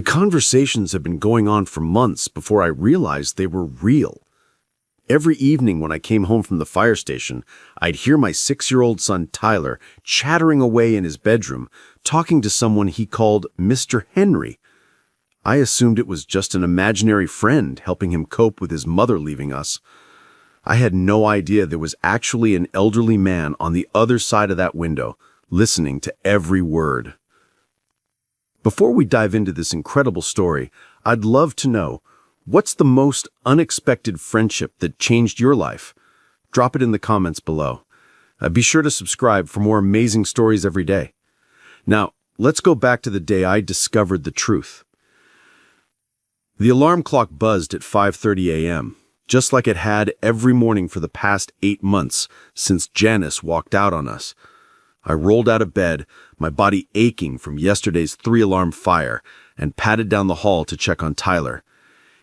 The conversations had been going on for months before I realized they were real. Every evening when I came home from the fire station, I'd hear my 6-year-old son Tyler chattering away in his bedroom, talking to someone he called Mr. Henry. I assumed it was just an imaginary friend helping him cope with his mother leaving us. I had no idea there was actually an elderly man on the other side of that window, listening to every word. Before we dive into this incredible story, I'd love to know, what's the most unexpected friendship that changed your life? Drop it in the comments below. Be sure to subscribe for more amazing stories every day. Now, let's go back to the day I discovered the truth. The alarm clock buzzed at 5:30 a.m., just like it had every morning for the past 8 months since Janice walked out on us. I rolled out of bed, my body aching from yesterday's 3-alarm fire, and padded down the hall to check on Tyler.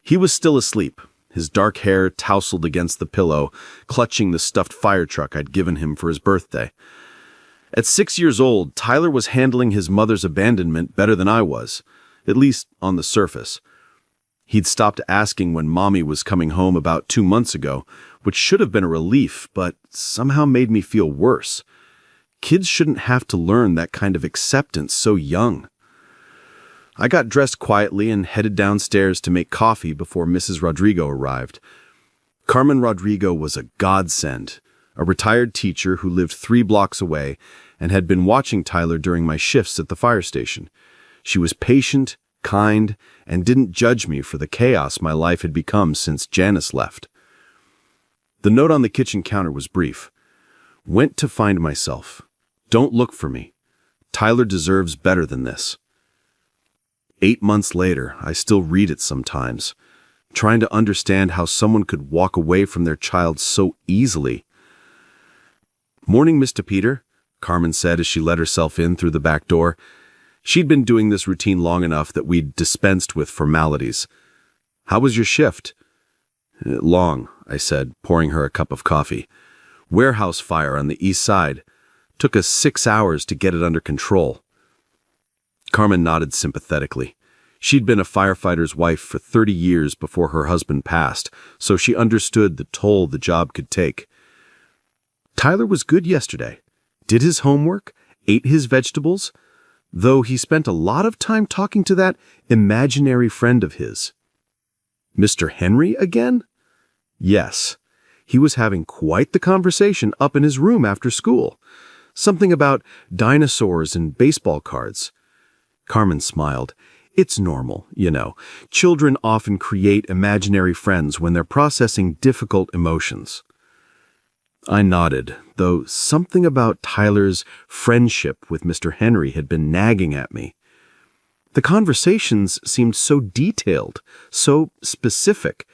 He was still asleep, his dark hair tousled against the pillow, clutching the stuffed fire truck I'd given him for his birthday. At 6 years old, Tyler was handling his mother's abandonment better than I was, at least on the surface. He'd stopped asking when Mommy was coming home about 2 months ago, which should have been a relief, but somehow made me feel worse. Kids shouldn't have to learn that kind of acceptance so young. I got dressed quietly and headed downstairs to make coffee before Mrs. Rodrigo arrived. Carmen Rodrigo was a godsend, a retired teacher who lived 3 blocks away and had been watching Tyler during my shifts at the fire station. She was patient, kind, and didn't judge me for the chaos my life had become since Janice left. The note on the kitchen counter was brief. Went to find myself. Don't look for me. Tyler deserves better than this. 8 months later, I still read it sometimes, trying to understand how someone could walk away from their child so easily. "Morning, Mr. Peter," Carmen said as she let herself in through the back door. She'd been doing this routine long enough that we'd dispensed with formalities. "How was your shift?" "Long," I said, pouring her a cup of coffee. "Warehouse fire on the east side. Took us 6 hours to get it under control." Carmen nodded sympathetically. She'd been a firefighter's wife for 30 years before her husband passed, so she understood the toll the job could take. "Tyler was good yesterday. Did his homework, ate his vegetables, though he spent a lot of time talking to that imaginary friend of his." "Mr. Henry again?" "Yes. He was having quite the conversation up in his room after school. Something about dinosaurs and baseball cards." Carmen smiled. "It's normal, you know. Children often create imaginary friends when they're processing difficult emotions." I nodded, though something about Tyler's friendship with Mr. Henry had been nagging at me. The conversations seemed so detailed, so specific.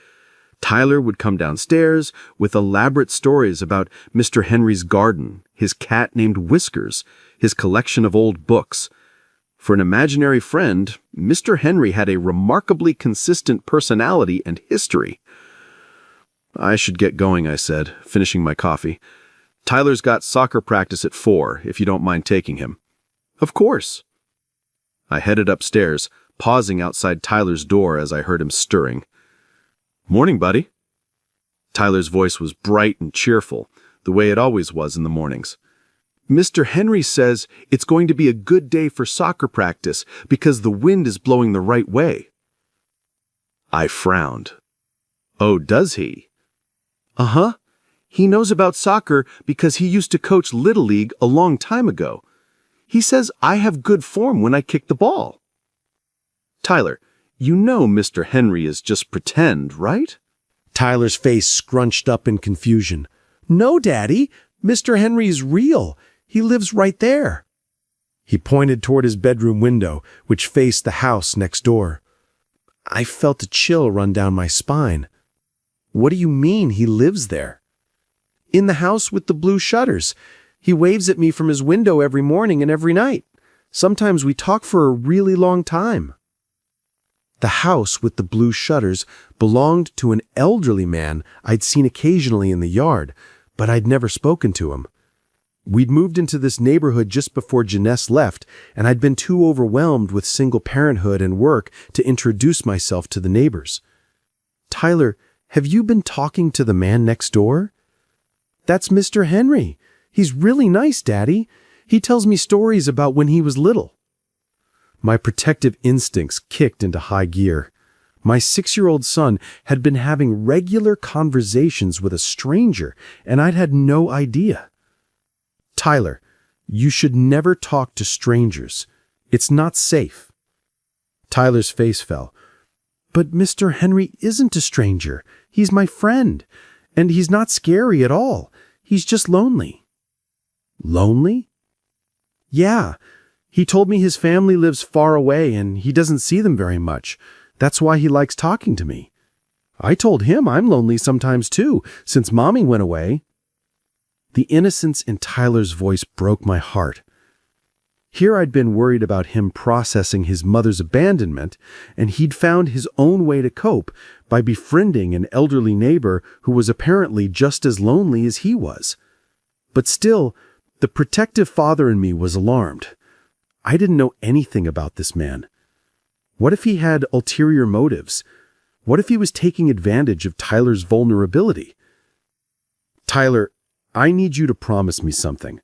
Tyler would come downstairs with elaborate stories about Mr. Henry's garden, his cat named Whiskers, his collection of old books. For an imaginary friend, Mr. Henry had a remarkably consistent personality and history. "I should get going," I said, finishing my coffee. "Tyler's got soccer practice at 4, if you don't mind taking him." "Of course." I headed upstairs, pausing outside Tyler's door as I heard him stirring. "Morning, buddy." Tyler's voice was bright and cheerful, the way it always was in the mornings. "Mr. Henry says it's going to be a good day for soccer practice because the wind is blowing the right way." I frowned. "Oh, does he?" "Uh-huh. He knows about soccer because he used to coach Little League a long time ago. He says I have good form when I kick the ball." "Tyler, you know Mr. Henry is just pretend, right?" Tyler's face scrunched up in confusion. "No, Daddy. Mr. Henry's real. He lives right there." He pointed toward his bedroom window, which faced the house next door. I felt a chill run down my spine. "What do you mean he lives there?" "In the house with the blue shutters. He waves at me from his window every morning and every night. Sometimes we talk for a really long time." The house with the blue shutters belonged to an elderly man I'd seen occasionally in the yard, but I'd never spoken to him. We'd moved into this neighborhood just before Janess left, and I'd been too overwhelmed with single parenthood and work to introduce myself to the neighbors. "Tyler, have you been talking to the man next door?" "That's Mr. Henry. He's really nice, Daddy. He tells me stories about when he was little." My protective instincts kicked into high gear. My 6-year-old son had been having regular conversations with a stranger, and I'd had no idea. "Tyler, you should never talk to strangers. It's not safe." Tyler's face fell. "But Mr. Henry isn't a stranger. He's my friend. And he's not scary at all. He's just lonely." "Lonely?" "Yeah. He told me his family lives far away and he doesn't see them very much. That's why he likes talking to me. I told him I'm lonely sometimes too, since Mommy went away." The innocence in Tyler's voice broke my heart. Here I'd been worried about him processing his mother's abandonment, and he'd found his own way to cope by befriending an elderly neighbor who was apparently just as lonely as he was. But still, the protective father in me was alarmed. I didn't know anything about this man. What if he had ulterior motives? What if he was taking advantage of Tyler's vulnerability? "Tyler, I need you to promise me something.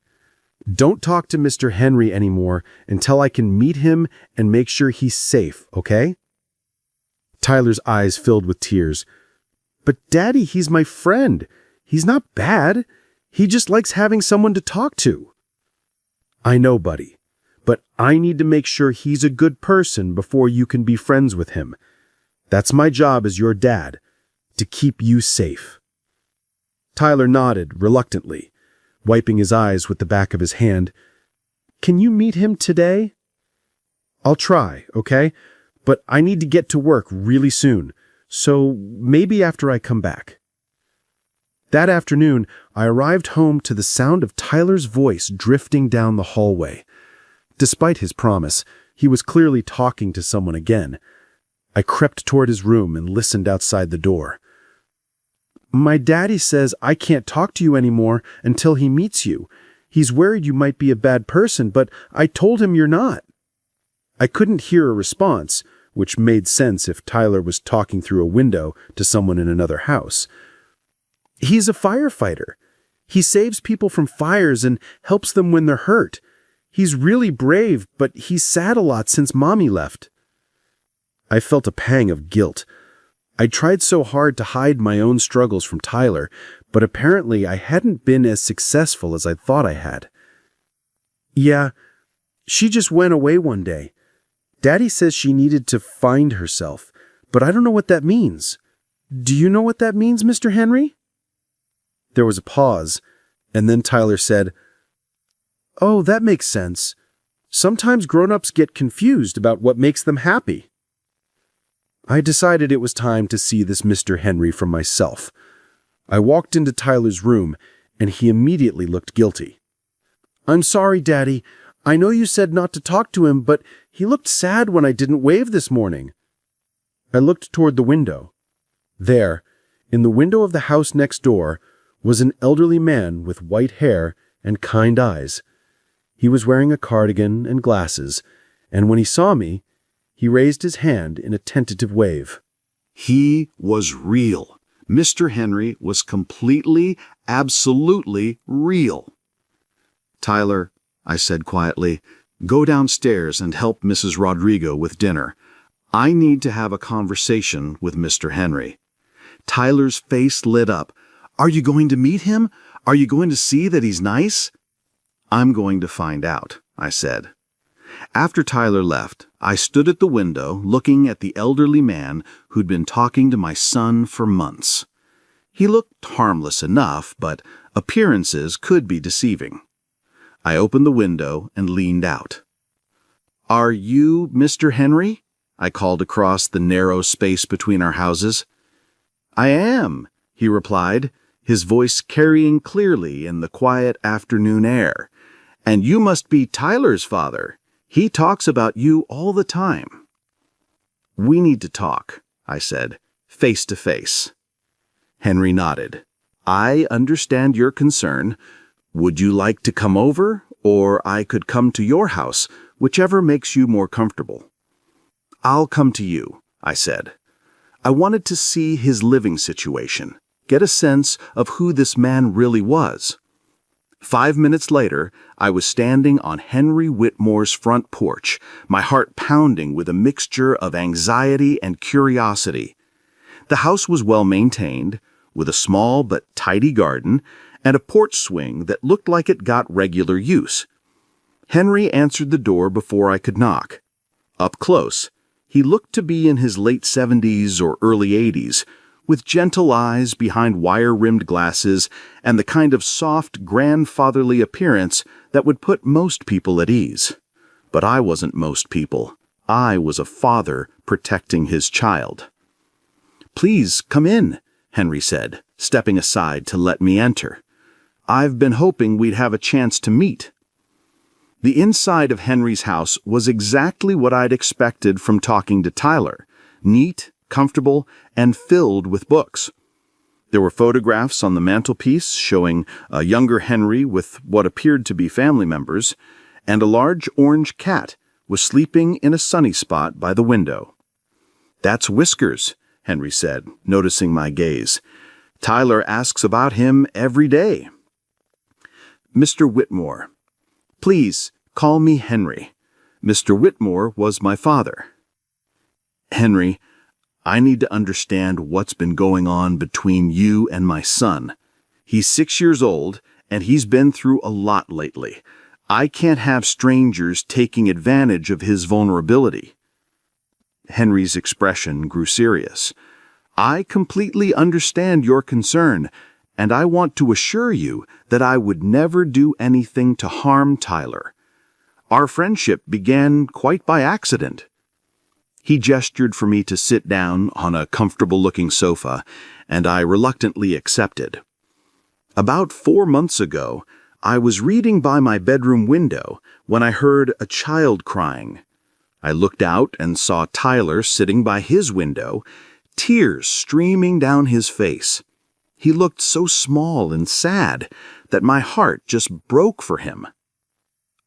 Don't talk to Mr. Henry anymore until I can meet him and make sure he's safe, okay?" Tyler's eyes filled with tears. "But Daddy, he's my friend. He's not bad. He just likes having someone to talk to." "I know, buddy, but I need to make sure he's a good person before you can be friends with him. That's my job as your dad, to keep you safe." Tyler nodded reluctantly, wiping his eyes with the back of his hand. "Can you meet him today?" "I'll try, okay? But I need to get to work really soon, so maybe after I come back." That afternoon, I arrived home to the sound of Tyler's voice drifting down the hallway. Despite his promise, he was clearly talking to someone again. I crept toward his room and listened outside the door. "My daddy says I can't talk to you anymore until he meets you. He's worried you might be a bad person, but I told him you're not." I couldn't hear a response, which made sense if Tyler was talking through a window to someone in another house. "He's a firefighter. He saves people from fires and helps them when they're hurt. He's really brave, but he's sad a lot since Mommy left." I felt a pang of guilt. I tried so hard to hide my own struggles from Tyler, but apparently I hadn't been as successful as I thought I had. "Yeah, she just went away one day. Daddy says she needed to find herself, but I don't know what that means. Do you know what that means, Mr. Henry?" There was a pause, and then Tyler said, "Oh, that makes sense. Sometimes grown-ups get confused about what makes them happy." I decided it was time to see this Mr. Henry for myself. I walked into Tyler's room, and he immediately looked guilty. "I'm sorry, Daddy. I know you said not to talk to him, but he looked sad when I didn't wave this morning." I looked toward the window. There, in the window of the house next door, was an elderly man with white hair and kind eyes. He was wearing a cardigan and glasses, and when he saw me, he raised his hand in a tentative wave. He was real. Mr. Henry was completely, absolutely real. "Tyler," I said quietly, "go downstairs and help Mrs. Rodrigo with dinner. I need to have a conversation with Mr. Henry." Tyler's face lit up. "Are you going to meet him? Are you going to see that he's nice?" "I'm going to find out," I said. After Tyler left, I stood at the window looking at the elderly man who'd been talking to my son for months. He looked harmless enough, but appearances could be deceiving. I opened the window and leaned out. "Are you Mr. Henry?" I called across the narrow space between our houses. "I am," he replied, his voice carrying clearly in the quiet afternoon air. "And you must be Tyler's father. He talks about you all the time." "We need to talk," I said, face to face. Henry nodded. "I understand your concern, Would you like to come over, or I could come to your house, whichever makes you more comfortable? I'll come to you, I said. I wanted to see his living situation, get a sense of who this man really was. 5 minutes later, I was standing on Henry Whitmore's front porch, my heart pounding with a mixture of anxiety and curiosity. The house was well maintained, with a small but tidy garden, and a porch swing that looked like it got regular use. Henry answered the door before I could knock. Up close, he looked to be in his late 70s or early 80s, with gentle eyes behind wire-rimmed glasses and the kind of soft, grandfatherly appearance that would put most people at ease. But I wasn't most people. I was a father protecting his child. "Please, come in," Henry said, stepping aside to let me enter. "I've been hoping we'd have a chance to meet." The inside of Henry's house was exactly what I'd expected from talking to Tyler: neat, comfortable, and filled with books. There were photographs on the mantelpiece showing a younger Henry with what appeared to be family members, and a large orange cat was sleeping in a sunny spot by the window. "That's Whiskers," Henry said, noticing my gaze. "Tyler asks about him every day." "Mr. Whitmore. Please, call me Henry. Mr. Whitmore was my father." "Henry, I need to understand what's been going on between you and my son. He's 6 years old, and he's been through a lot lately. I can't have strangers taking advantage of his vulnerability." Henry's expression grew serious. "I completely understand your concern, and I want to assure you that I would never do anything to harm Tyler. Our friendship began quite by accident." He gestured for me to sit down on a comfortable-looking sofa, and I reluctantly accepted. "About 4 months ago, I was reading by my bedroom window when I heard a child crying. I looked out and saw Tyler sitting by his window, tears streaming down his face. He looked so small and sad that my heart just broke for him."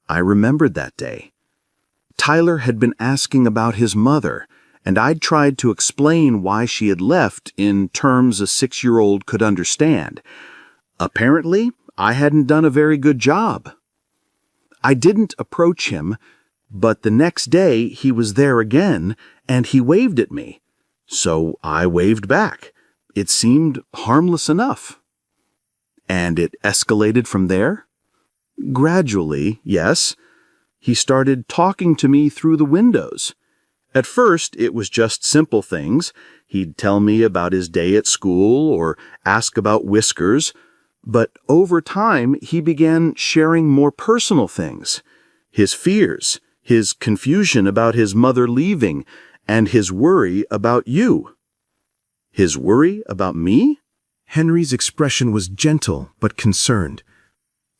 I remembered that day. Tyler had been asking about his mother, and I'd tried to explain why she had left in terms a 6-year-old could understand. Apparently, I hadn't done a very good job. I didn't approach him, but the next day he was there again, and he waved at me. So I waved back. It seemed harmless enough. And it escalated from there? Gradually, yes. He started talking to me through the windows. At first, it was just simple things. He'd tell me about his day at school or ask about Whiskers. But over time, he began sharing more personal things. His fears, his confusion about his mother leaving, and his worry about you. His worry about me? Henry's expression was gentle but concerned.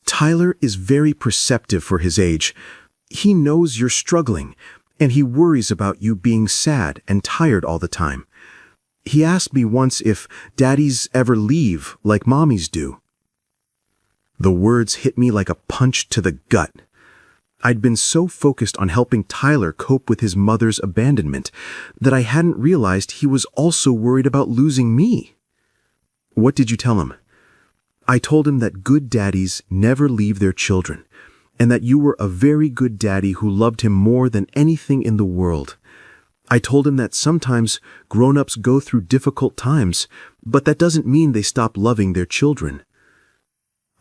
"Tyler is very perceptive for his age. He knows you're struggling, and he worries about you being sad and tired all the time. He asked me once if daddies ever leave like mommies do." The words hit me like a punch to the gut. I'd been so focused on helping Tyler cope with his mother's abandonment that I hadn't realized he was also worried about losing me. "What did you tell him?" "I told him that good daddies never leave their children, and that you were a very good daddy who loved him more than anything in the world. I told him that sometimes grown-ups go through difficult times, but that doesn't mean they stop loving their children."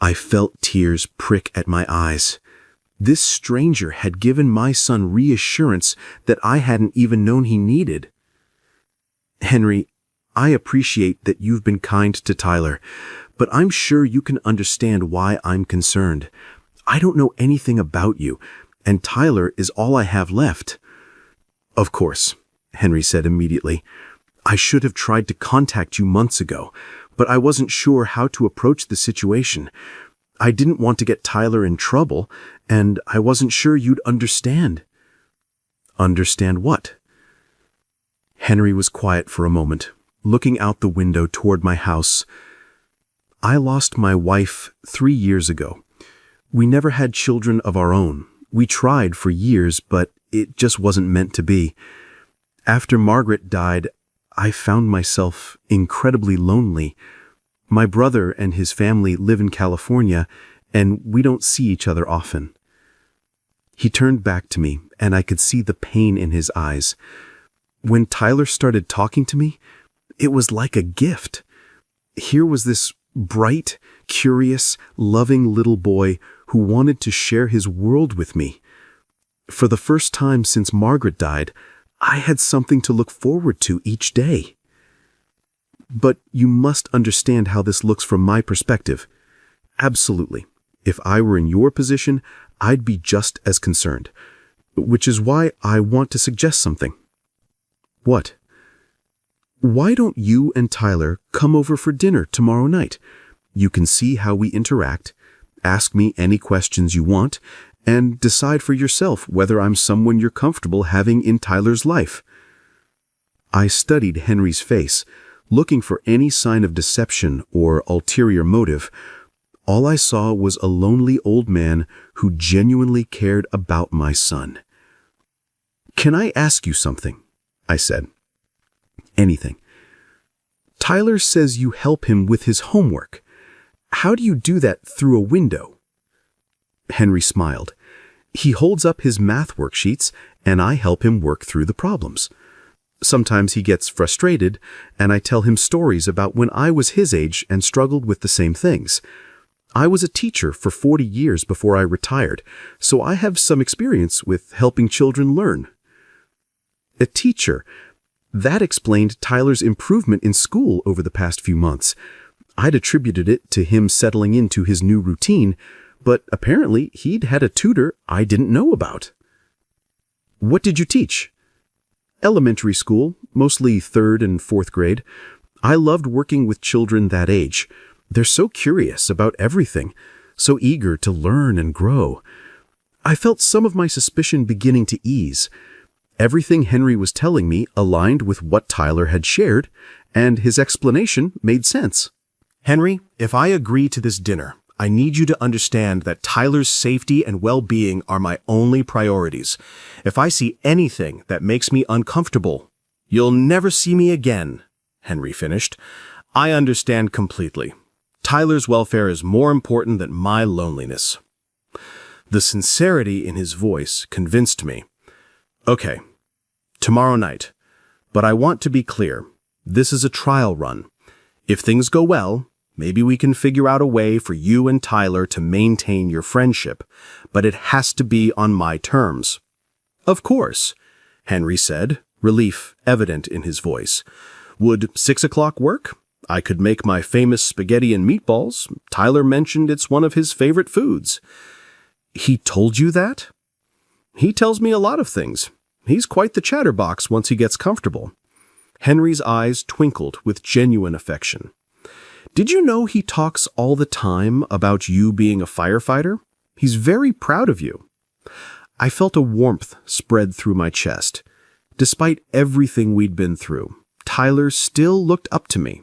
I felt tears prick at my eyes. This stranger had given my son reassurance that I hadn't even known he needed. "Henry, I appreciate that you've been kind to Tyler, but I'm sure you can understand why I'm concerned. I don't know anything about you, and Tyler is all I have left." "Of course," Henry said immediately. "I should have tried to contact you months ago, but I wasn't sure how to approach the situation. I didn't want to get Tyler in trouble, and I wasn't sure you'd understand." "Understand what?" Henry was quiet for a moment, looking out the window toward my house. "I lost my wife 3 years ago, We never had children of our own. We tried for years, but it just wasn't meant to be. After Margaret died, I found myself incredibly lonely. My brother and his family live in California, and we don't see each other often." He turned back to me, and I could see the pain in his eyes. When Tyler started talking to me, it was like a gift. Here was this bright, curious, loving little boy who wanted to share his world with me. For the first time since Margaret died, I had something to look forward to each day. But you must understand how this looks from my perspective. Absolutely. If I were in your position, I'd be just as concerned. Which is why I want to suggest something. What? Why don't you and Tyler come over for dinner tomorrow night? You can see how we interact, ask me any questions you want, and decide for yourself whether I'm someone you're comfortable having in Tyler's life. I studied Henry's face, looking for any sign of deception or ulterior motive. All I saw was a lonely old man who genuinely cared about my son. "Can I ask you something?" I said. "Anything." "Tyler says you help him with his homework. How do you do that through a window?" Henry smiled. "He holds up his math worksheets, and I help him work through the problems. Sometimes he gets frustrated, and I tell him stories about when I was his age and struggled with the same things. I was a teacher for 40 years before I retired, so I have some experience with helping children learn." A teacher. That explained Tyler's improvement in school over the past few months. I'd attributed it to him settling into his new routine, but apparently he'd had a tutor I didn't know about. "What did you teach?" "Elementary school, mostly 3rd and 4th grade. I loved working with children that age. They're so curious about everything, so eager to learn and grow. I felt some of my suspicion beginning to ease. Everything Henry was telling me aligned with what Tyler had shared, and his explanation made sense." "Henry, if I agree to this dinner, I need you to understand that Tyler's safety and well-being are my only priorities. If I see anything that makes me uncomfortable, you'll never see me again," Henry finished. "I understand completely. Tyler's welfare is more important than my loneliness." The sincerity in his voice convinced me. "Okay, tomorrow night. But I want to be clear. This is a trial run. If things go well, maybe we can figure out a way for you and Tyler to maintain your friendship, but it has to be on my terms." "Of course," Henry said, relief evident in his voice. "Would 6 o'clock work? I could make my famous spaghetti and meatballs. Tyler mentioned it's one of his favorite foods." "He told you that?" "He tells me a lot of things. He's quite the chatterbox once he gets comfortable." Henry's eyes twinkled with genuine affection. "Did you know he talks all the time about you being a firefighter? He's very proud of you." I felt a warmth spread through my chest. Despite everything we'd been through, Tyler still looked up to me.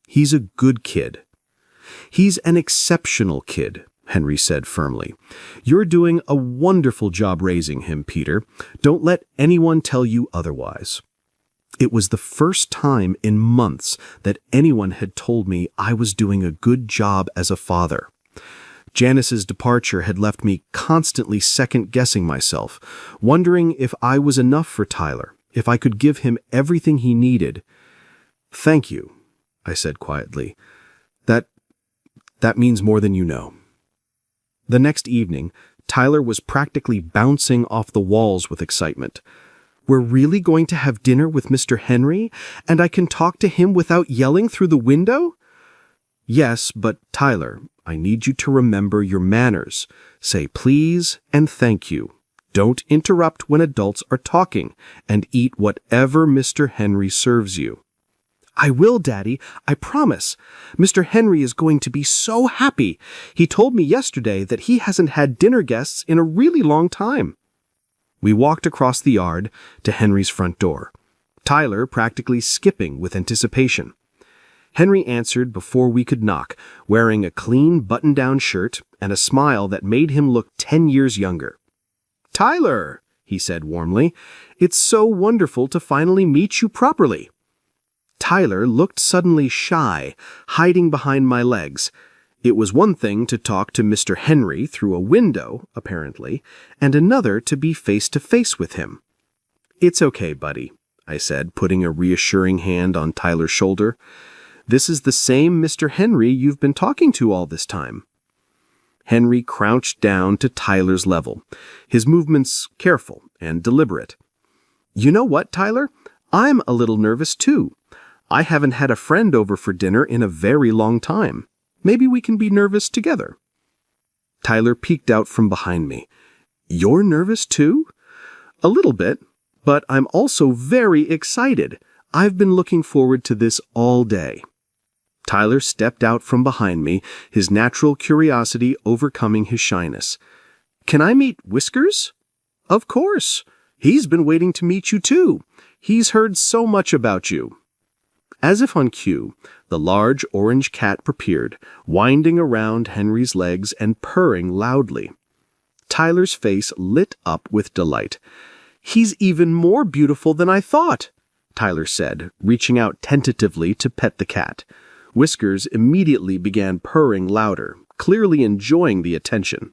"He's a good kid." "He's an exceptional kid," Henry said firmly. "You're doing a wonderful job raising him, Peter. Don't let anyone tell you otherwise." It was the first time in months that anyone had told me I was doing a good job as a father. Janice's departure had left me constantly second-guessing myself, wondering if I was enough for Tyler, if I could give him everything he needed. "Thank you," I said quietly. That means more than you know." The next evening, Tyler was practically bouncing off the walls with excitement. "We're really going to have dinner with Mr. Henry, and I can talk to him without yelling through the window?" "Yes, but Tyler, I need you to remember your manners. Say please and thank you. Don't interrupt when adults are talking, and eat whatever Mr. Henry serves you." "I will, Daddy. I promise. Mr. Henry is going to be so happy. He told me yesterday that he hasn't had dinner guests in a really long time." We walked across the yard to Henry's front door, Tyler practically skipping with anticipation. Henry answered before we could knock, wearing a clean button-down shirt and a smile that made him look 10 years younger. "Tyler," he said warmly, "it's so wonderful to finally meet you properly." Tyler looked suddenly shy, hiding behind my legs. It was one thing to talk to Mr. Henry through a window, apparently, and another to be face-to-face with him. "It's okay, buddy," I said, putting a reassuring hand on Tyler's shoulder. "This is the same Mr. Henry you've been talking to all this time." Henry crouched down to Tyler's level, his movements careful and deliberate. "You know what, Tyler? I'm a little nervous too. I haven't had a friend over for dinner in a very long time. Maybe we can be nervous together." Tyler peeked out from behind me. "You're nervous too?" "A little bit, but I'm also very excited. I've been looking forward to this all day." Tyler stepped out from behind me, his natural curiosity overcoming his shyness. "Can I meet Whiskers?" "Of course. He's been waiting to meet you too. He's heard so much about you." As if on cue, the large orange cat appeared, winding around Henry's legs and purring loudly. Tyler's face lit up with delight. "He's even more beautiful than I thought," Tyler said, reaching out tentatively to pet the cat. Whiskers immediately began purring louder, clearly enjoying the attention.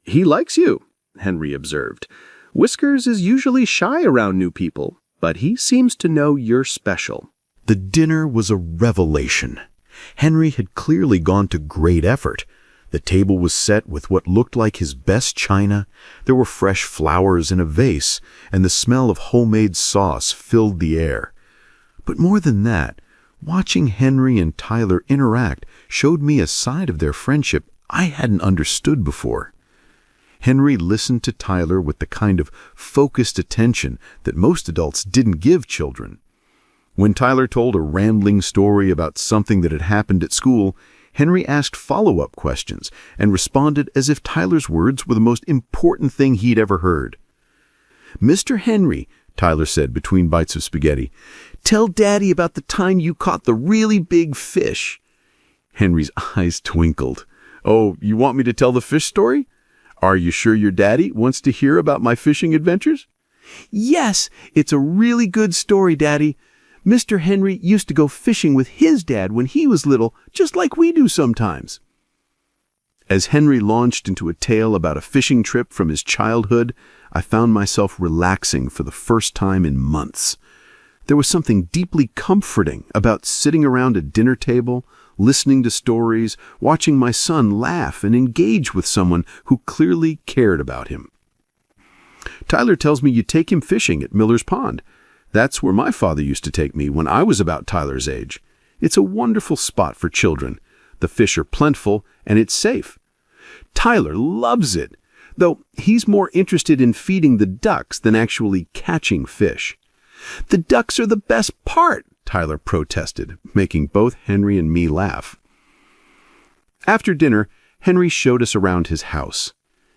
"He likes you," Henry observed. "Whiskers is usually shy around new people, but he seems to know you're special." The dinner was a revelation. Henry had clearly gone to great effort. The table was set with what looked like his best china. There were fresh flowers in a vase, and the smell of homemade sauce filled the air. But more than that, watching Henry and Tyler interact showed me a side of their friendship I hadn't understood before. Henry listened to Tyler with the kind of focused attention that most adults didn't give children. When Tyler told a rambling story about something that had happened at school, Henry asked follow-up questions and responded as if Tyler's words were the most important thing he'd ever heard. "Mr. Henry," Tyler said between bites of spaghetti, "tell Daddy about the time you caught the really big fish." Henry's eyes twinkled. "Oh, you want me to tell the fish story? Are you sure your daddy wants to hear about my fishing adventures?" "Yes, it's a really good story, Daddy. Mr. Henry used to go fishing with his dad when he was little, just like we do sometimes." As Henry launched into a tale about a fishing trip from his childhood, I found myself relaxing for the first time in months. There was something deeply comforting about sitting around a dinner table, listening to stories, watching my son laugh and engage with someone who clearly cared about him. "Tyler tells me you take him fishing at Miller's Pond. That's where my father used to take me when I was about Tyler's age. It's a wonderful spot for children. The fish are plentiful, and it's safe. Tyler loves it, though he's more interested in feeding the ducks than actually catching fish." "The ducks are the best part," Tyler protested, making both Henry and me laugh. After dinner, Henry showed us around his house.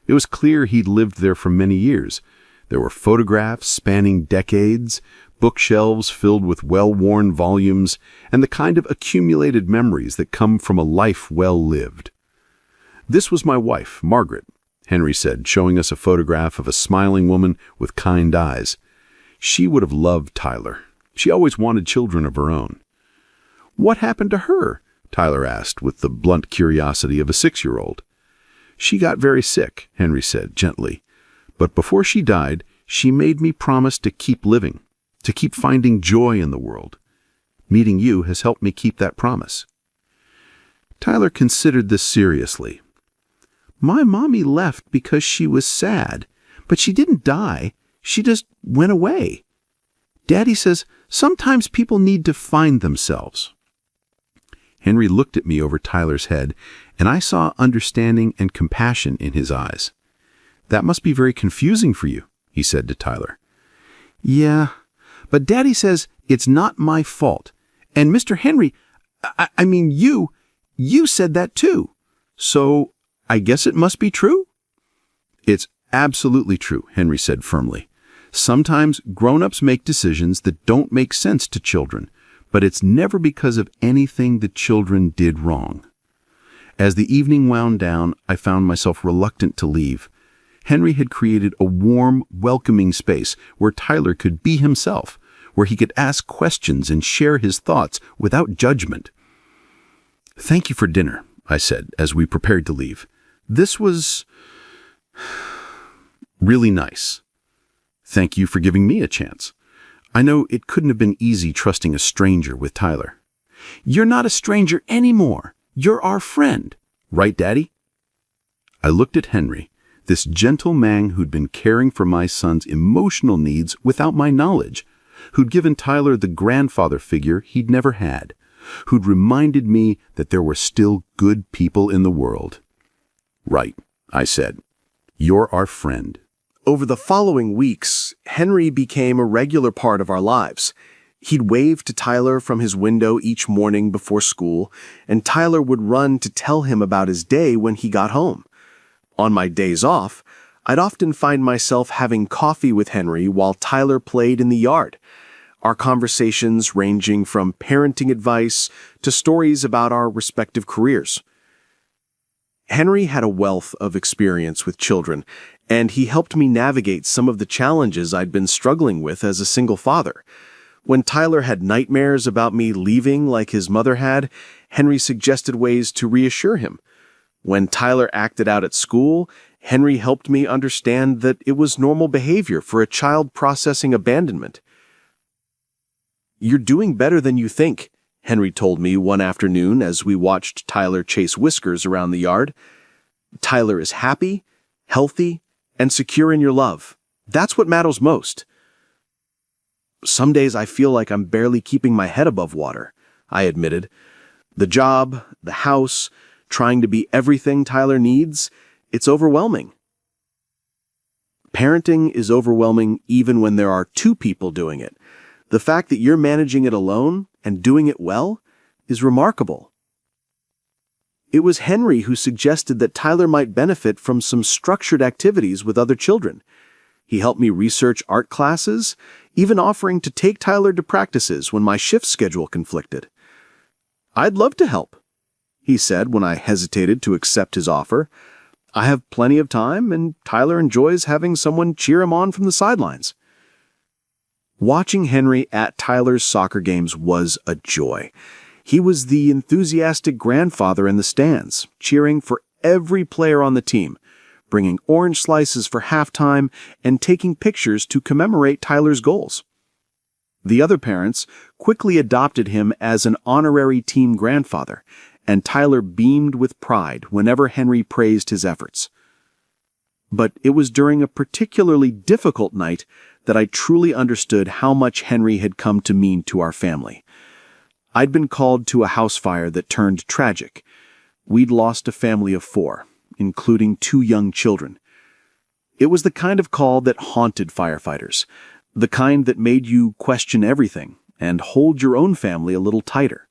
It was clear he'd lived there for many years. There were photographs spanning decades, bookshelves filled with well-worn volumes, and the kind of accumulated memories that come from a life well lived. "This was my wife, Margaret," Henry said, showing us a photograph of a smiling woman with kind eyes. "She would have loved Tyler. She always wanted children of her own." "What happened to her?" Tyler asked with the blunt curiosity of a 6-year-old. "She got very sick," Henry said gently. "But before she died, she made me promise to keep living, to keep finding joy in the world. Meeting you has helped me keep that promise." Tyler considered this seriously. "My mommy left because she was sad, but she didn't die. She just went away. Daddy says sometimes people need to find themselves." Henry looked at me over Tyler's head, and I saw understanding and compassion in his eyes. "That must be very confusing for you," he said to Tyler. "Yeah, but Daddy says it's not my fault. And Mr. Henry, I mean you said that too. So I guess it must be true?" "It's absolutely true," Henry said firmly. "Sometimes grown-ups make decisions that don't make sense to children, But it's never because of anything the children did wrong. As the evening wound down, I found myself reluctant to leave. Henry had created a warm, welcoming space where Tyler could be himself, where he could ask questions and share his thoughts without judgment. "Thank you for dinner," I said as we prepared to leave. "This was really nice. Thank you for giving me a chance. I know it couldn't have been easy trusting a stranger with Tyler." "You're not a stranger anymore. You're our friend. Right, Daddy?" I looked at Henry, this gentle man who'd been caring for my son's emotional needs without my knowledge, who'd given Tyler the grandfather figure he'd never had, who'd reminded me that there were still good people in the world. "Right," I said. "You're our friend." Over the following weeks, Henry became a regular part of our lives. He'd wave to Tyler from his window each morning before school, and Tyler would run to tell him about his day when he got home. On my days off, I'd often find myself having coffee with Henry while Tyler played in the yard, our conversations ranging from parenting advice to stories about our respective careers. Henry had a wealth of experience with children, and he helped me navigate some of the challenges I'd been struggling with as a single father. When Tyler had nightmares about me leaving like his mother had, Henry suggested ways to reassure him. When Tyler acted out at school, Henry helped me understand that it was normal behavior for a child processing abandonment. "You're doing better than you think," Henry told me one afternoon as we watched Tyler chase Whiskers around the yard. "Tyler is happy, healthy, and secure in your love. That's what matters most." "Some days I feel like I'm barely keeping my head above water," I admitted. "The job, the house, trying to be everything Tyler needs, it's overwhelming." "Parenting is overwhelming even when there are two people doing it. The fact that you're managing it alone and doing it well is remarkable." It was Henry who suggested that Tyler might benefit from some structured activities with other children. He helped me research art classes, even offering to take Tyler to practices when my shift schedule conflicted. "I'd love to help," he said when I hesitated to accept his offer. "I have plenty of time, and Tyler enjoys having someone cheer him on from the sidelines." Watching Henry at Tyler's soccer games was a joy. He was the enthusiastic grandfather in the stands, cheering for every player on the team, bringing orange slices for halftime and taking pictures to commemorate Tyler's goals. The other parents quickly adopted him as an honorary team grandfather, and Tyler beamed with pride whenever Henry praised his efforts. But it was during a particularly difficult night that I truly understood how much Henry had come to mean to our family. I'd been called to a house fire that turned tragic. We'd lost a family of 4, including 2 young children. It was the kind of call that haunted firefighters, the kind that made you question everything and hold your own family a little tighter.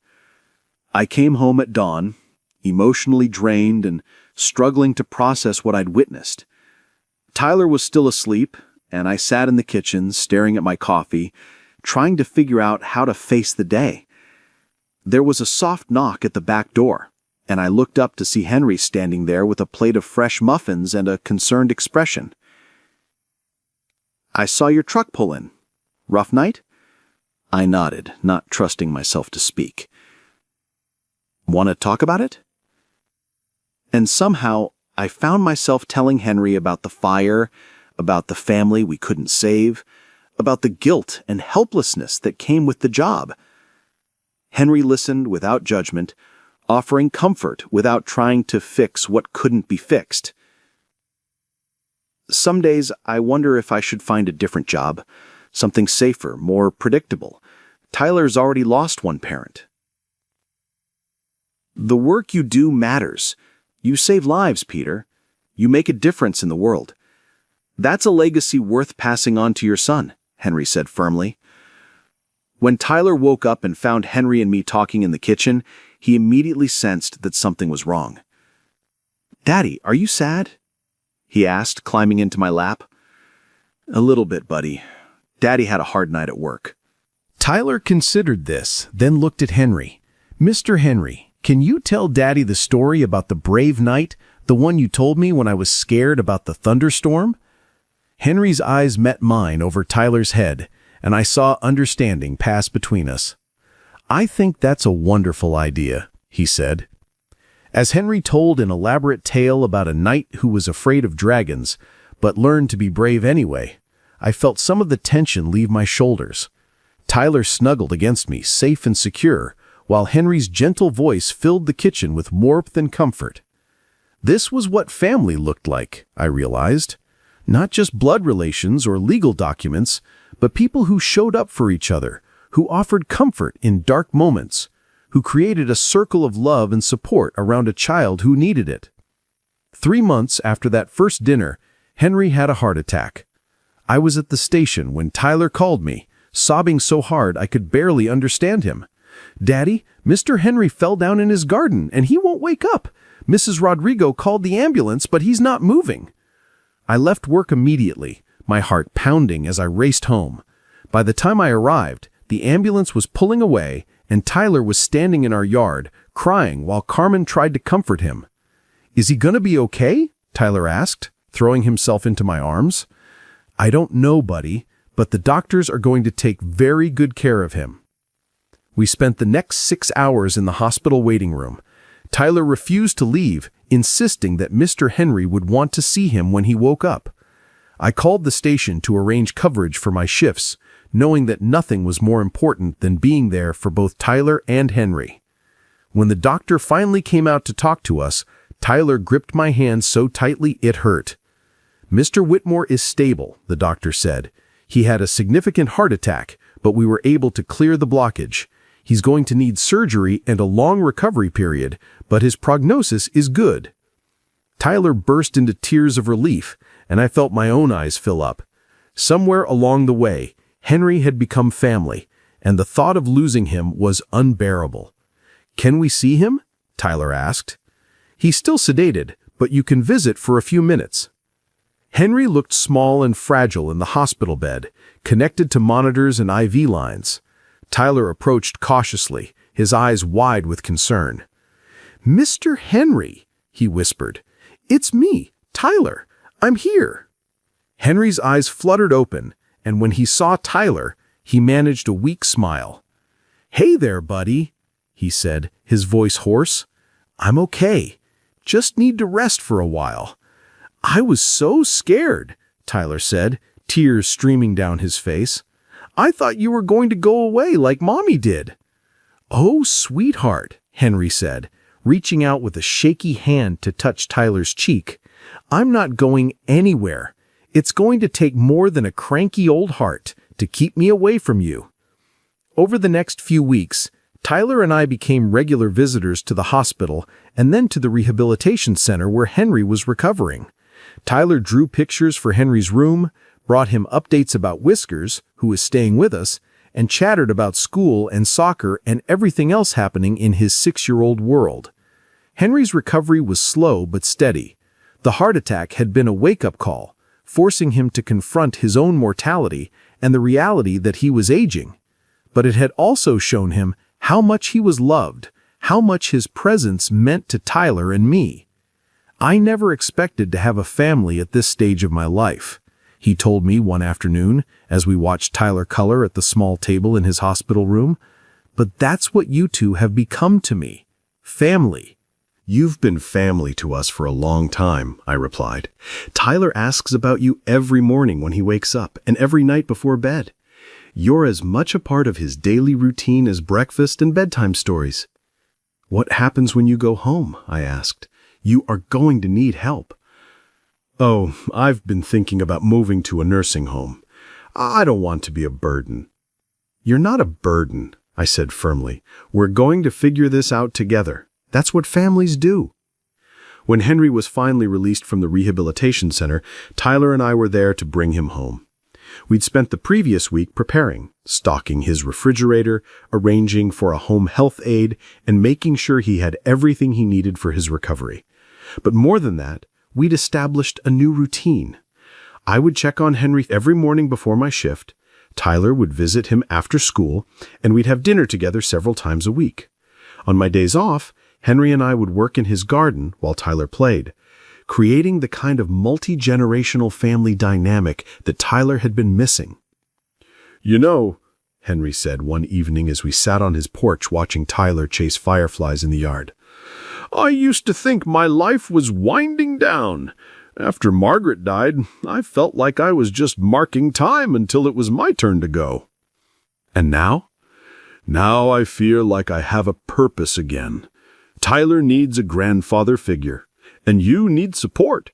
I came home at dawn, emotionally drained and struggling to process what I'd witnessed. Tyler was still asleep, and I sat in the kitchen staring at my coffee, trying to figure out how to face the day. There was a soft knock at the back door, and I looked up to see Henry standing there with a plate of fresh muffins and a concerned expression. "I saw your truck pull in. Rough night?" I nodded, not trusting myself to speak. "Want to talk about it?" And somehow, I found myself telling Henry about the fire, about the family we couldn't save, about the guilt and helplessness that came with the job. Henry listened without judgment, offering comfort without trying to fix what couldn't be fixed. Some days I wonder if I should find a different job, something safer, more predictable. Tyler's already lost one parent. "The work you do matters. You save lives, Peter. You make a difference in the world. That's a legacy worth passing on to your son," Henry said firmly. When Tyler woke up and found Henry and me talking in the kitchen, he immediately sensed that something was wrong. "Daddy, are you sad?" he asked, climbing into my lap. "A little bit, buddy. Daddy had a hard night at work." Tyler considered this, then looked at Henry. "Mr. Henry, can you tell Daddy the story about the brave night, the one you told me when I was scared about the thunderstorm?" Henry's eyes met mine over Tyler's head, and I saw understanding pass between us. "I think that's a wonderful idea," he said. As Henry told an elaborate tale about a knight who was afraid of dragons, but learned to be brave anyway, I felt some of the tension leave my shoulders. Tyler snuggled against me, safe and secure, while Henry's gentle voice filled the kitchen with warmth and comfort. This was what family looked like, I realized. Not just blood relations or legal documents, but people who showed up for each other, who offered comfort in dark moments, who created a circle of love and support around a child who needed it. 3 months after that first dinner, Henry had a heart attack. I was at the station when Tyler called me, sobbing so hard I could barely understand him. "Daddy, Mr. Henry fell down in his garden and he won't wake up. Mrs. Rodrigo called the ambulance, but he's not moving." I left work immediately, my heart pounding as I raced home. By the time I arrived, the ambulance was pulling away and Tyler was standing in our yard, crying while Carmen tried to comfort him. "Is he gonna be okay?" Tyler asked, throwing himself into my arms. "I don't know, buddy, but the doctors are going to take very good care of him." We spent the next 6 hours in the hospital waiting room. Tyler refused to leave, insisting that Mr. Henry would want to see him when he woke up. I called the station to arrange coverage for my shifts, knowing that nothing was more important than being there for both Tyler and Henry. When the doctor finally came out to talk to us, Tyler gripped my hand so tightly it hurt. "Mr. Whitmore is stable," the doctor said. "He had a significant heart attack, but we were able to clear the blockage. He's going to need surgery and a long recovery period, but his prognosis is good." Tyler burst into tears of relief, and I felt my own eyes fill up. Somewhere along the way, Henry had become family, and the thought of losing him was unbearable. "Can we see him?" Tyler asked. "He's still sedated, but you can visit for a few minutes." Henry looked small and fragile in the hospital bed, connected to monitors and IV lines. Tyler approached cautiously, his eyes wide with concern. "Mr. Henry," he whispered. "It's me, Tyler. I'm here." Henry's eyes fluttered open, and when he saw Tyler, he managed a weak smile. "Hey there, buddy," he said, his voice hoarse. "I'm okay. Just need to rest for a while." "I was so scared," Tyler said, tears streaming down his face. "I thought you were going to go away like Mommy did." "Oh, sweetheart," Henry said, reaching out with a shaky hand to touch Tyler's cheek. "I'm not going anywhere. It's going to take more than a cranky old heart to keep me away from you." Over the next few weeks, Tyler and I became regular visitors to the hospital and then to the rehabilitation center where Henry was recovering. Tyler drew pictures for Henry's room, brought him updates about Whiskers, who was staying with us, and chattered about school and soccer and everything else happening in his 6-year-old world. Henry's recovery was slow but steady. The heart attack had been a wake-up call, forcing him to confront his own mortality and the reality that he was aging. But it had also shown him how much he was loved, how much his presence meant to Tyler and me. "I never expected to have a family at this stage of my life," he told me one afternoon as we watched Tyler color at the small table in his hospital room. "But that's what you two have become to me. Family." "You've been family to us for a long time," I replied. "Tyler asks about you every morning when he wakes up and every night before bed. You're as much a part of his daily routine as breakfast and bedtime stories." "What happens when you go home?" I asked. "You are going to need help." "Oh, I've been thinking about moving to a nursing home. I don't want to be a burden." "You're not a burden," I said firmly. "We're going to figure this out together. That's what families do." When Henry was finally released from the rehabilitation center, Tyler and I were there to bring him home. We'd spent the previous week preparing, stocking his refrigerator, arranging for a home health aide, and making sure he had everything he needed for his recovery. But more than that, we'd established a new routine. I would check on Henry every morning before my shift, Tyler would visit him after school, and we'd have dinner together several times a week. On my days off, Henry and I would work in his garden while Tyler played, creating the kind of multi-generational family dynamic that Tyler had been missing. "You know," Henry said one evening as we sat on his porch watching Tyler chase fireflies in the yard, "I used to think my life was winding down. After Margaret died, I felt like I was just marking time until it was my turn to go. And now? Now I feel like I have a purpose again. Tyler needs a grandfather figure, and you need support.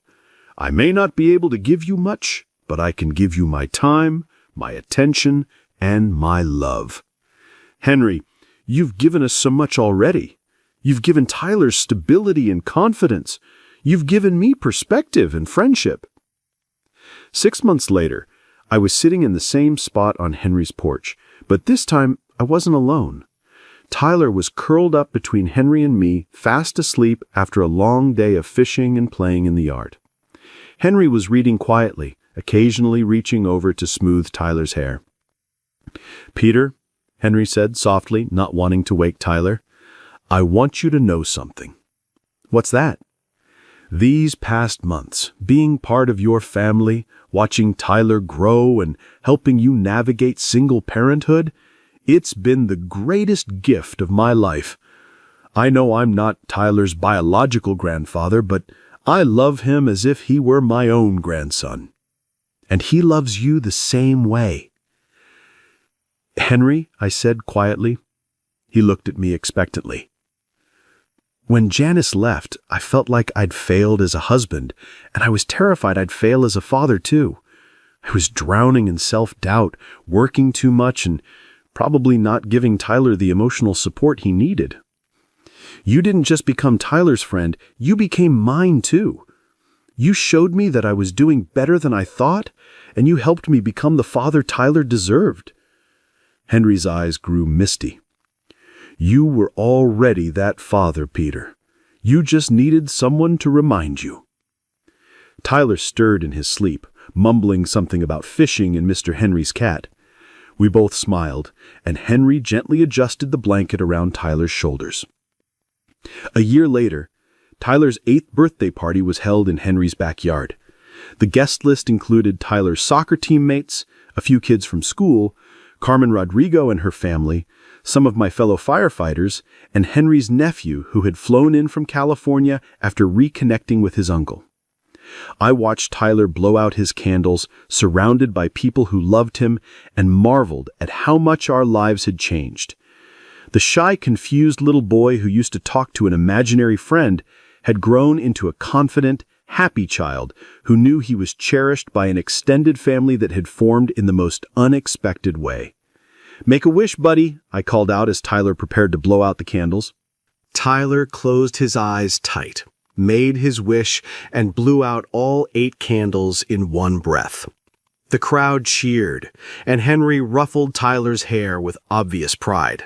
I may not be able to give you much, but I can give you my time, my attention, and my love. Henry, you've given us so much already. You've given Tyler stability and confidence. You've given me perspective and friendship." 6 months later, I was sitting in the same spot on Henry's porch, but this time I wasn't alone. Tyler was curled up between Henry and me, fast asleep after a long day of fishing and playing in the yard. Henry was reading quietly, occasionally reaching over to smooth Tyler's hair. "Peter," Henry said softly, not wanting to wake Tyler, "I want you to know something." "What's that?" "These past months, being part of your family, watching Tyler grow and helping you navigate single parenthood, it's been the greatest gift of my life. I know I'm not Tyler's biological grandfather, but I love him as if he were my own grandson. And he loves you the same way." "Henry," I said quietly. He looked at me expectantly. "When Janice left, I felt like I'd failed as a husband, and I was terrified I'd fail as a father too. I was drowning in self-doubt, working too much, and probably not giving Tyler the emotional support he needed. You didn't just become Tyler's friend, you became mine too. You showed me that I was doing better than I thought, and you helped me become the father Tyler deserved." Henry's eyes grew misty. "You were already that father, Peter. You just needed someone to remind you." Tyler stirred in his sleep, mumbling something about fishing and Mr. Henry's cat. We both smiled, and Henry gently adjusted the blanket around Tyler's shoulders. A year later, Tyler's 8th birthday party was held in Henry's backyard. The guest list included Tyler's soccer teammates, a few kids from school, Carmen Rodrigo and her family, some of my fellow firefighters, and Henry's nephew who had flown in from California after reconnecting with his uncle. I watched Tyler blow out his candles, surrounded by people who loved him, and marveled at how much our lives had changed. The shy, confused little boy who used to talk to an imaginary friend had grown into a confident, happy child who knew he was cherished by an extended family that had formed in the most unexpected way. "Make a wish, buddy," I called out as Tyler prepared to blow out the candles. Tyler closed his eyes tight, made his wish, and blew out all 8 candles in one breath. The crowd cheered, and Henry ruffled Tyler's hair with obvious pride.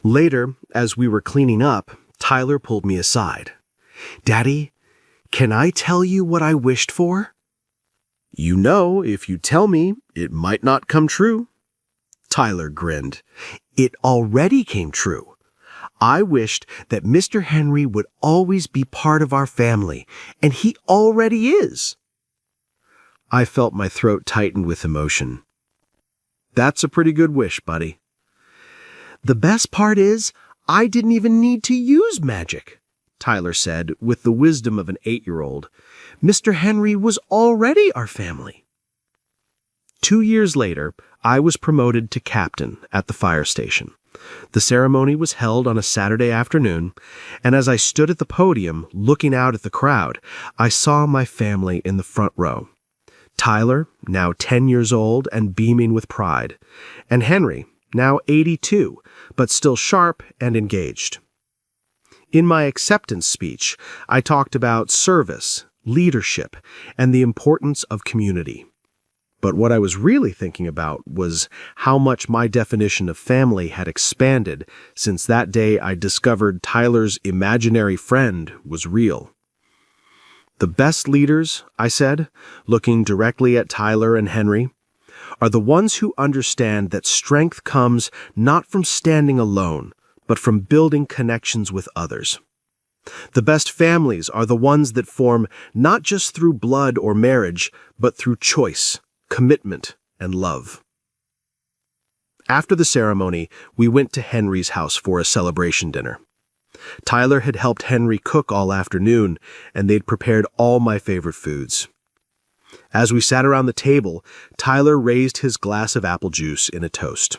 Later, as we were cleaning up, Tyler pulled me aside. "Daddy, can I tell you what I wished for?" "You know, if you tell me, it might not come true." Tyler grinned. "It already came true. I wished that Mr. Henry would always be part of our family, and he already is." I felt my throat tighten with emotion. "That's a pretty good wish, buddy." "The best part is, I didn't even need to use magic," Tyler said with the wisdom of an 8-year-old. "Mr. Henry was already our family." 2 years later, I was promoted to captain at the fire station. The ceremony was held on a Saturday afternoon, and as I stood at the podium looking out at the crowd, I saw my family in the front row. Tyler, now 10 years old and beaming with pride, and Henry, now 82, but still sharp and engaged. In my acceptance speech, I talked about service, leadership, and the importance of community. But what I was really thinking about was how much my definition of family had expanded since that day I discovered Tyler's imaginary friend was real. "The best leaders," I said, looking directly at Tyler and Henry, are the ones who understand that strength comes not from standing alone, but from building connections with others. The best families are the ones that form not just through blood or marriage, but through choice, commitment, and love. After the ceremony, we went to Henry's house for a celebration dinner. Tyler had helped Henry cook all afternoon, and they'd prepared all my favorite foods. As we sat around the table, Tyler raised his glass of apple juice in a toast.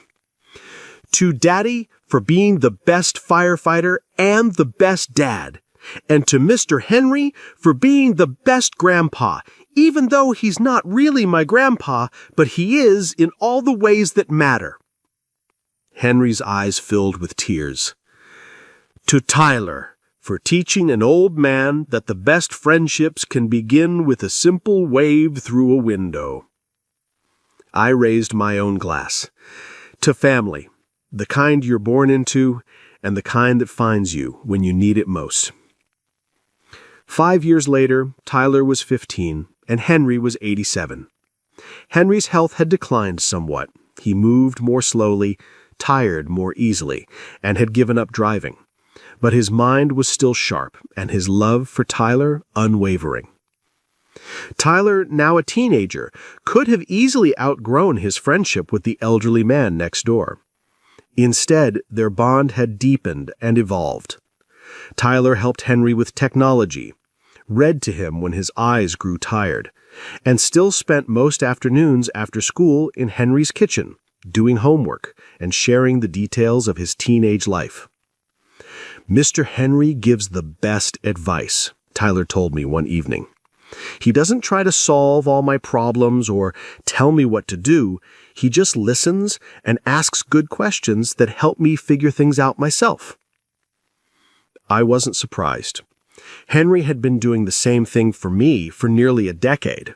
To Daddy for being the best firefighter and the best dad, and to Mr. Henry for being the best grandpa, even though he's not really my grandpa, but he is in all the ways that matter. Henry's eyes filled with tears. To Tyler, for teaching an old man that the best friendships can begin with a simple wave through a window. I raised my own glass. To family, the kind you're born into, and the kind that finds you when you need it most. 5 years later, Tyler was 15, and Henry was 87. Henry's health had declined somewhat. He moved more slowly, tired more easily, and had given up driving. But his mind was still sharp, and his love for Tyler unwavering. Tyler, now a teenager, could have easily outgrown his friendship with the elderly man next door. Instead, their bond had deepened and evolved. Tyler helped Henry with technology, read to him when his eyes grew tired, and still spent most afternoons after school in Henry's kitchen, doing homework and sharing the details of his teenage life. Mr. Henry gives the best advice, Tyler told me one evening. He doesn't try to solve all my problems or tell me what to do. He just listens and asks good questions that help me figure things out myself. I wasn't surprised. Henry had been doing the same thing for me for nearly a decade.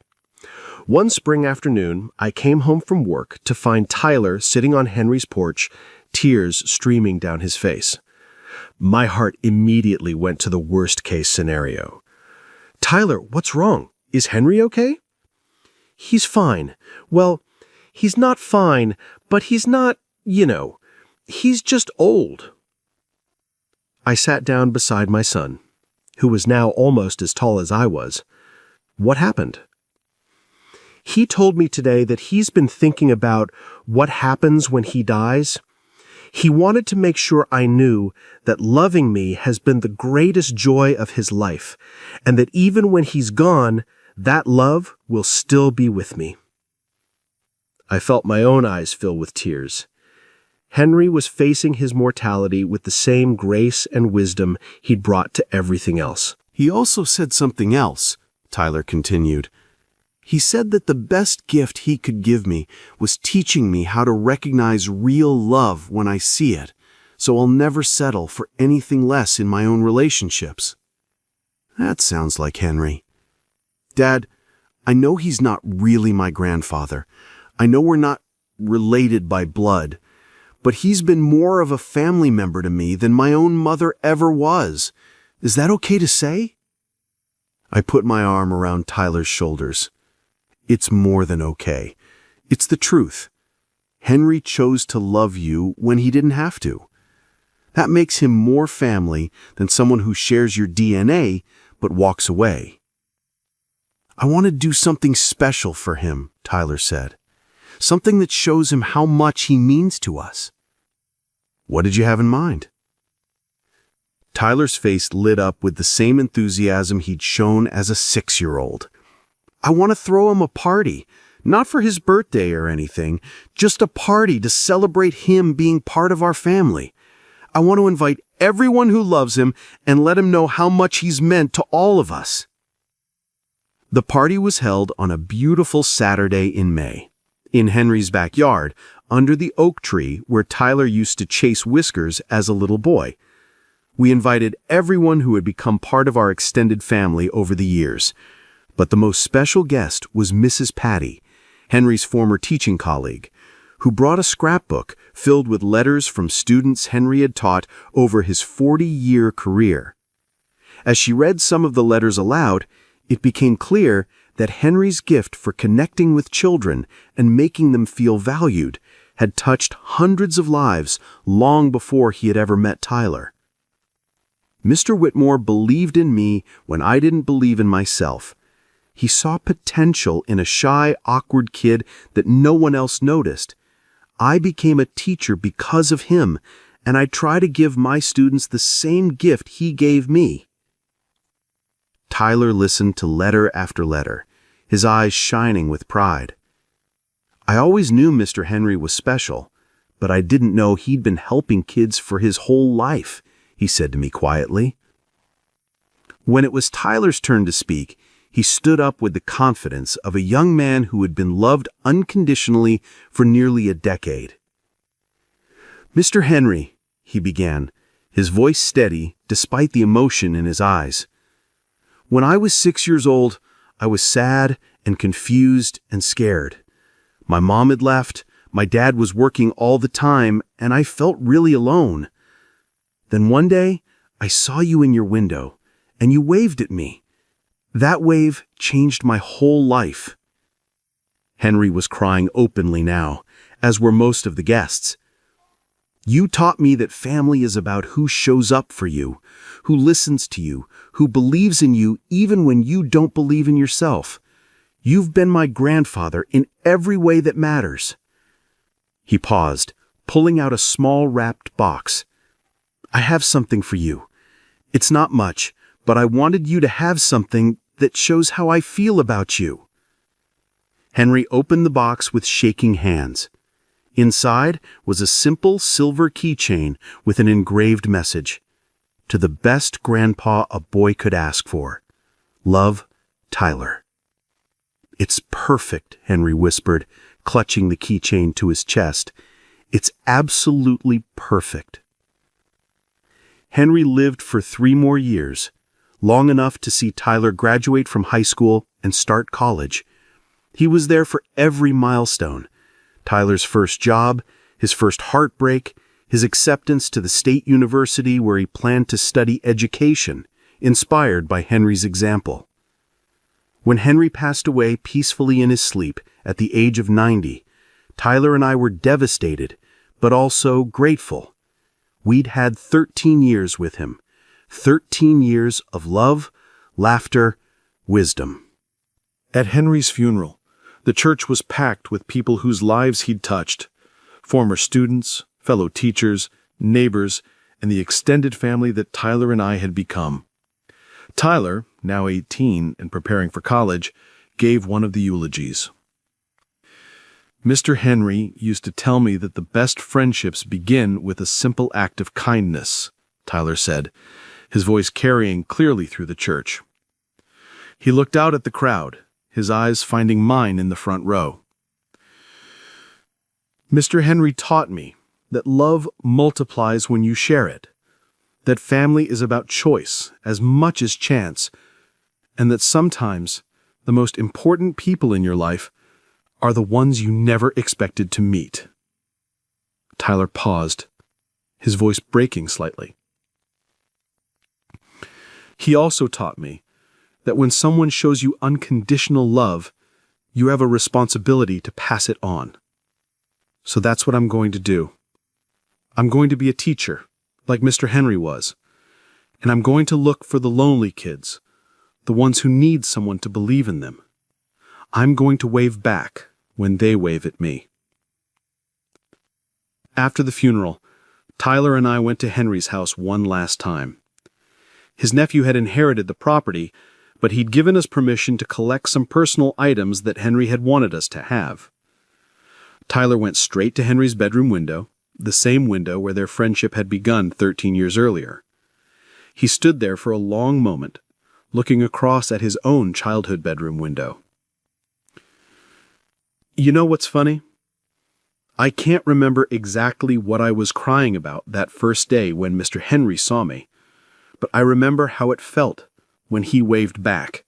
One spring afternoon, I came home from work to find Tyler sitting on Henry's porch, tears streaming down his face. My heart immediately went to the worst-case scenario. Tyler, what's wrong? Is Henry okay? He's fine. Well, he's not fine, but he's not, he's just old. I sat down beside my son, who was now almost as tall as I was. What happened? He told me today that he's been thinking about what happens when he dies. He wanted to make sure I knew that loving me has been the greatest joy of his life, and that even when he's gone, that love will still be with me. I felt my own eyes fill with tears. Henry was facing his mortality with the same grace and wisdom he'd brought to everything else. He also said something else, Tyler continued. He said that the best gift he could give me was teaching me how to recognize real love when I see it, so I'll never settle for anything less in my own relationships. That sounds like Henry. Dad, I know he's not really my grandfather. I know we're not related by blood, but he's been more of a family member to me than my own mother ever was. Is that okay to say? I put my arm around Tyler's shoulders. It's more than okay. It's the truth. Henry chose to love you when he didn't have to. That makes him more family than someone who shares your DNA but walks away. I want to do something special for him, Tyler said. Something that shows him how much he means to us. What did you have in mind? Tyler's face lit up with the same enthusiasm he'd shown as a 6-year-old. I want to throw him a party, not for his birthday or anything, just a party to celebrate him being part of our family. I want to invite everyone who loves him and let him know how much he's meant to all of us. The party was held on a beautiful Saturday in May, in Henry's backyard, under the oak tree where Tyler used to chase Whiskers as a little boy. We invited everyone who had become part of our extended family over the years. But the most special guest was Mrs. Patty, Henry's former teaching colleague, who brought a scrapbook filled with letters from students Henry had taught over his 40-year career. As she read some of the letters aloud, it became clear that Henry's gift for connecting with children and making them feel valued had touched hundreds of lives long before he had ever met Tyler. Mr. Whitmore believed in me when I didn't believe in myself. He saw potential in a shy, awkward kid that no one else noticed. I became a teacher because of him, and I try to give my students the same gift he gave me. Tyler listened to letter after letter, his eyes shining with pride. I always knew Mr. Henry was special, but I didn't know he'd been helping kids for his whole life, he said to me quietly. When it was Tyler's turn to speak, he stood up with the confidence of a young man who had been loved unconditionally for nearly a decade. "Mr. Henry," he began, his voice steady despite the emotion in his eyes. "When I was 6 years old, I was sad and confused and scared. My mom had left, my dad was working all the time, and I felt really alone. Then one day, I saw you in your window, and you waved at me. That wave changed my whole life." Henry was crying openly now, as were most of the guests. "You taught me that family is about who shows up for you, who listens to you, who believes in you even when you don't believe in yourself. You've been my grandfather in every way that matters." He paused, pulling out a small wrapped box. "I have something for you. It's not much, but I wanted you to have something that shows how I feel about you." Henry opened the box with shaking hands. Inside was a simple silver keychain with an engraved message. "To the best grandpa a boy could ask for. Love, Tyler." "It's perfect," Henry whispered, clutching the keychain to his chest. "It's absolutely perfect." Henry lived for 3 more years, long enough to see Tyler graduate from high school and start college. He was there for every milestone: Tyler's first job, his first heartbreak, his acceptance to the state university where he planned to study education, inspired by Henry's example. When Henry passed away peacefully in his sleep at the age of 90, Tyler and I were devastated, but also grateful. We'd had 13 years with him, 13 years of love, laughter, wisdom. At Henry's funeral, the church was packed with people whose lives he'd touched: former students, fellow teachers, neighbors, and the extended family that Tyler and I had become. Tyler, now 18 and preparing for college, gave one of the eulogies. "Mr. Henry used to tell me that the best friendships begin with a simple act of kindness," Tyler said, his voice carrying clearly through the church. He looked out at the crowd, his eyes finding mine in the front row. "Mr. Henry taught me that love multiplies when you share it, that family is about choice as much as chance, and that sometimes the most important people in your life are the ones you never expected to meet." Tyler paused, his voice breaking slightly. "He also taught me that when someone shows you unconditional love, you have a responsibility to pass it on. So that's what I'm going to do. I'm going to be a teacher, like Mr. Henry was, and I'm going to look for the lonely kids, the ones who need someone to believe in them. I'm going to wave back when they wave at me." After the funeral, Tyler and I went to Henry's house one last time. His nephew had inherited the property, but he'd given us permission to collect some personal items that Henry had wanted us to have. Tyler went straight to Henry's bedroom window, the same window where their friendship had begun 13 years earlier. He stood there for a long moment, looking across at his own childhood bedroom window. "You know what's funny? I can't remember exactly what I was crying about that first day when Mr. Henry saw me, but I remember how it felt when he waved back,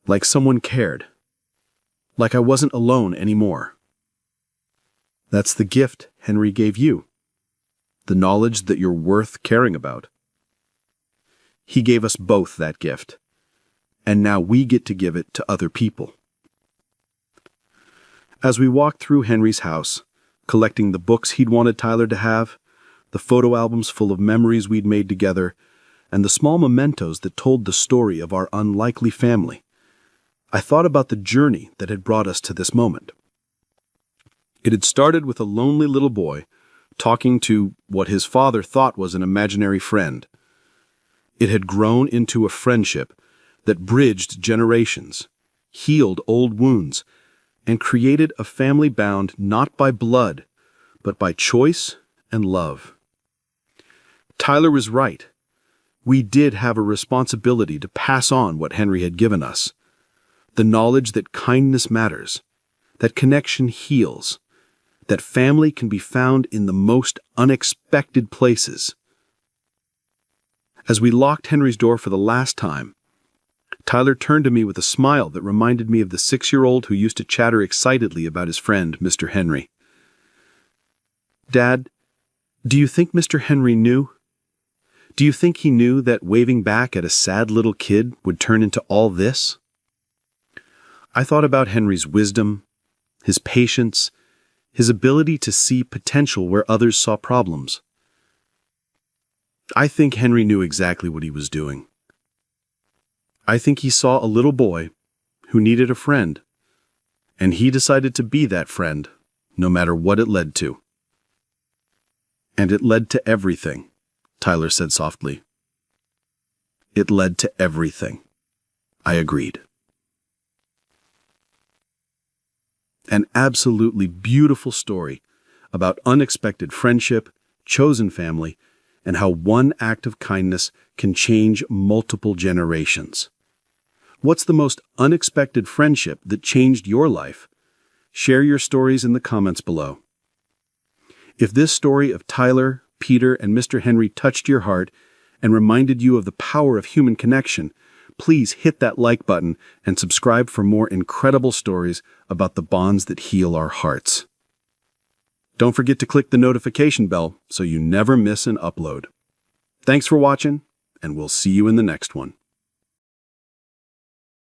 like someone cared, like I wasn't alone anymore. That's the gift Henry gave you, the knowledge that you're worth caring about. He gave us both that gift, and now we get to give it to other people. As we walked through Henry's house, collecting the books he'd wanted Tyler to have, the photo albums full of memories we'd made together, and the small mementos that told the story of our unlikely family, I thought about the journey that had brought us to this moment. It had started with a lonely little boy talking to what his father thought was an imaginary friend. It had grown into a friendship that bridged generations, healed old wounds, and created a family bound not by blood, but by choice and love. Tyler was right. We did have a responsibility to pass on what Henry had given us. The knowledge that kindness matters, that connection heals, that family can be found in the most unexpected places. As we locked Henry's door for the last time, Tyler turned to me with a smile that reminded me of the 6-year-old who used to chatter excitedly about his friend, Mr. Henry. "Dad, do you think Mr. Henry knew? Do you think he knew that waving back at a sad little kid would turn into all this?" I thought about Henry's wisdom, his patience, his ability to see potential where others saw problems. I think Henry knew exactly what he was doing. I think he saw a little boy who needed a friend, and he decided to be that friend, no matter what it led to. "And it led to everything," Tyler said softly. "It led to everything," I agreed. An absolutely beautiful story about unexpected friendship, chosen family, and how one act of kindness can change multiple generations. What's the most unexpected friendship that changed your life? Share your stories in the comments below. If this story of Tyler, Peter, and Mr. Henry touched your heart and reminded you of the power of human connection, please hit that like button and subscribe for more incredible stories about the bonds that heal our hearts. Don't forget to click the notification bell so you never miss an upload. Thanks for watching, and we'll see you in the next one.